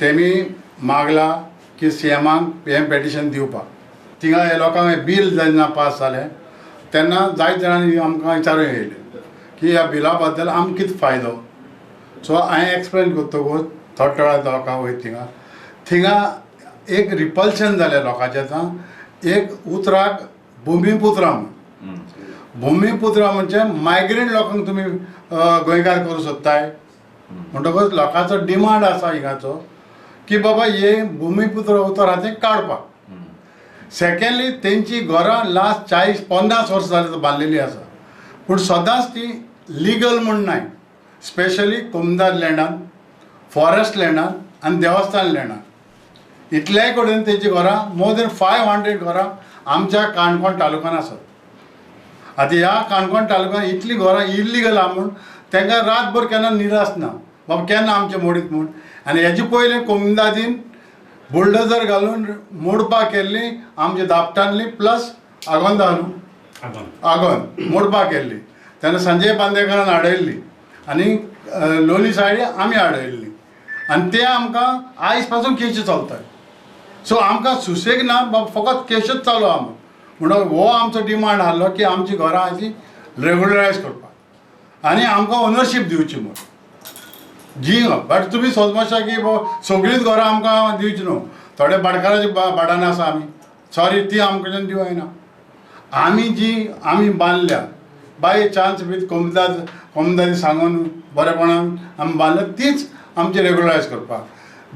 तेमी मागला की सीएमाक हें पेटिशन दिवपाक थिंगा हे लोकांक बील जेन्ना पास जालें तेन्ना जायत जाणांनी आमकां विचारूं येयलें की ह्या बिला बद्दल आमकां कितें फायदो. सो हांवें एक्सप्लेन करतकूच थोड्या लोकांक वयता थिंगा एक रिपल्शन जालें लोकांचें आतां एक उतराक भुमिपुत्रा म्हूण. भुमिपुत्रा म्हणजे मायग्रेंट लोकांक तुमी गोंयकार करूं सोदताय म्हणटकच लोकांचो डिमांड आसा हिंगाचो की बाबा हे भुमिपुत्र उतर आहा तें काडपाक. सेकेंडली तेंची घरां लास्ट 40-50 वर्सां जालीं बांदलेलीं आसा पूण सदांच ती लिगल म्हूण नाय. स्पेशली कोमदार लँडान, फॉरेस्ट लँडान आनी देवस्थान लँडान इतल्याय कडेन तेंची घरां मोर देन 500 घरां आमच्या काणकोण तालुक्यान आसात. आतां ह्या काणकोण तालुक्यान इतली घरां इल्लीगल आहा म्हूण तांकां रातभर केन्ना निराश ना बाबा केन्ना आमचें मोडीत म्हूण. आनी हेजे पयलीं कोमदादीन बुलडोजर घालून मोडपाक केल्ली आमच्या दापटांतली प्लस आगोंदा आगोंद मोडपाक केल्ली तेन्ना संजय बांदेकरान हाडयल्ली आनी लोलये सायडी आमी हाडयल्ली आनी ते आमकां आयज पासून केशी चलताय. सो आमकां सुसेग ना बाबा फकत केशच चालू आहा म्हणून हो आमचो डिमांड आहलो की आमची घरां हाची रेगुलरायज करपाक आनी आमकां ओनरशीप दिवची म्हूण. जी बट तुमी सोदमातशा की सगळींच घरां आमकां दिवची न्हू. थोडे भाटकाराची भाडान आसा आमी सॉरी ती आमकडच्यान दिवं ना. आमी बांदल्या बाय चान्स वीथ कोमदादी सांगून बरेपणान आमी बांदल्या तीच आमची रेगुलरायज करपाक.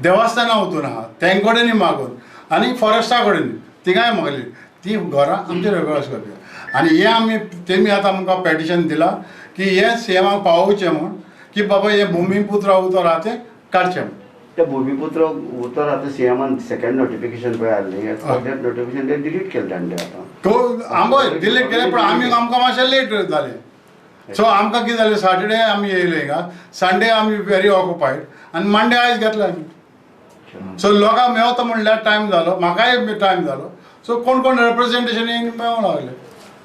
देवस्थानां वचून आहा तेंचे कडेनय मागून आनी फॉरेस्टा कडेन तिगांय मागली ती घरां आमची रेगुलरायज करपाक. आनी हे आमी तेमी आतां आमकां पेटिशन दिलां की हे सीएमाक पावोवचें म्हूण की बाबा हे भुमिपुत्र उतर आहा तें काडचें म्हूण. ते भुमिपुत्र उतर आतां सीएमान सेकंड नोटिफिकेशन पळय आसलें नोटिफिकेशन ते डिलीट केलें ताणें आतां. तो आमकां डिलीट केलें पण आमकां मातशें लेट जालें. सो आमकां कितें जालें सॅटर्डे आमी येयले हिंगा संडे आमी वेरी ऑक्युपायड आनी मंडे आयज घेतलें आमी. सो लोकांक मेवता म्हणल्यार टायम जालो म्हाकाय टायम जालो. सो कोण कोण रिप्रेझेंटेशन मेळूंक लागलें.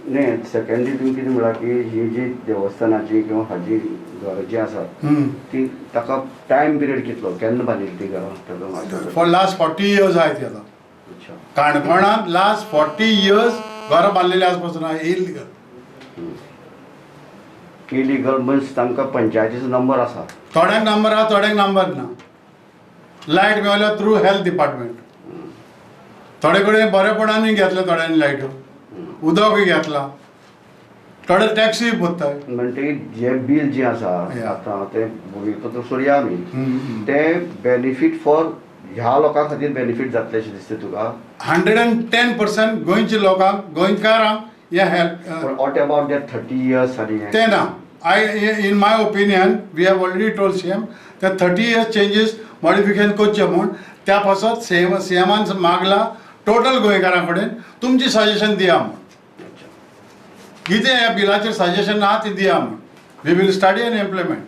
न्ही सेकंडली तुमी कितें म्हळां की ही जी देवस्थानाची किंवा हाजी घरां जी आसात ती ताका टायम पिरियड कितलो केन्ना बांदिल्ली ती घरां फॉर लास्ट 40 years आहेत आता. काणकोणांत लास्ट 40 years घरां बांदलेली आस पासून इल्लीगल. इलिगल मीन्स तांकां पंचायतीचो नंबर आसा. थोड्यांक नंबर आहा थोड्यांक नंबर ना. लायट मेवल्या थ्रू हेल्थ डिपार्टमेंट. थोडे कडेन बरेपणानूय घेतले थोड्यांनी लायट उदकूय घेतला थोडे टॅक्सूय भरताय. म्हणजे जे बिल जे आसा आतां ते भुमिपुत्र सोडया आमी ते बेनिफीट फॉर ह्या लोकां खातीर बेनिफीट जातले अशें दिसता तुका. 110% गोंयच्या लोकांक गोंयकारांक हे help. What about that 30 years आनी ते ना. In my opinion we have already told CM त्या 30 years चेंजीस मॉडिफिकेशन करचे म्हूण त्या पासत सीएमान मागला टोटल गोंयकारां कडेन तुमची सजेशन दिया म्हूण. कितें ह्या बिलाचेर सजेशन आहा ती दिया म्हूण. We will study and implement.